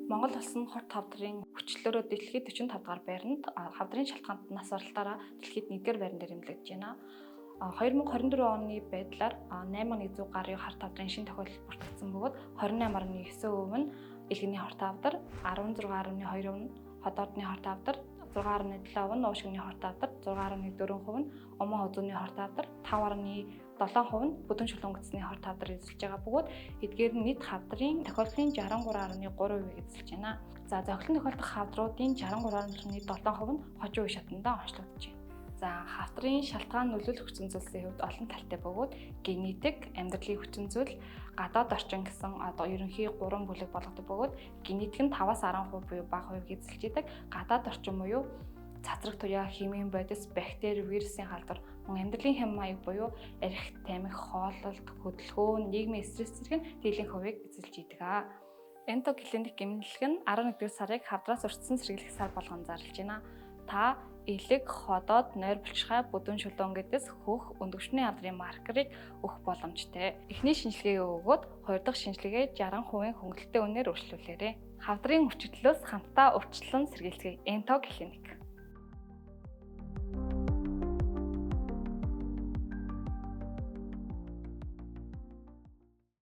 Монгол улс нь хорт хавдрын хүчлөөрөө дэлхийд 45 дугаар байранд хавдрын шалтгаанд нас баралтаараа дэлхийд 1-р байран дээр эмлэгдэж байна. 2024 оны байдлаар 8100 гаруй хорт хавдрын шинэ тохиолдол бүртгэгдсэн бөгөөд 28.9% нь илгэний хорт хавдар, 16.2% нь ходоодны хорт хавдар, 6.7% нь уушгины хорт хавдар, 6.4% нь уман хозууны хорт хавдар, 5.7% нь бүдүүн шулуун хорт хавдар эзэлж байгаа бөгөөд эдгээр нь нийт хавдрын тохиолдлын 63.3%-ийг эзэлж байна. За зохилон тохиолдох хавдруудын 63.7% нь хожим үе шатндаа онцлогдож байна. За хавдрын шалтгаан нөлөөлөх хүчин зүйлсийн хувьд олон талтай бөгөөд генетик, амьдралын хүчин зүйл, гадаад орчин гэсэн ерөнхий 3 бүлэг болгодог бөгөөд генетик нь 5-аас 10% буюу бага хувийг эзэлж идэг. Гадаад орчин буюу цацраг туяа, химийн бодис, бактери, вирусын халдвар, мөн амьдралын хэм маяг буюу арх, тамхи, хооллолт, хөдөлгөөн, нийгмийн стресс зэрэг дийлэнх хувийг эзэлж идэг. Энтоклиник гэмнэлэг нь 11-р сарыг хавдраас урьдчилан сэргийлэх сар болгон зарлж байна. Та элэг, ходоод, нойр булчирхай, бүдүүн шулуун гэдээс хөх, өндөгчний хавдрын маркерыг өгөх боломжтой. Эхний шинжилгээгээ өгөөд 2 дахь шинжилгээ 60% хөнгөлөлттэй үнээр үргэлжлүүлээрэй. Хавдрын өвчлөлөөс хамтдаа урьдчилан сэргийлцгээе. Энтоклиник.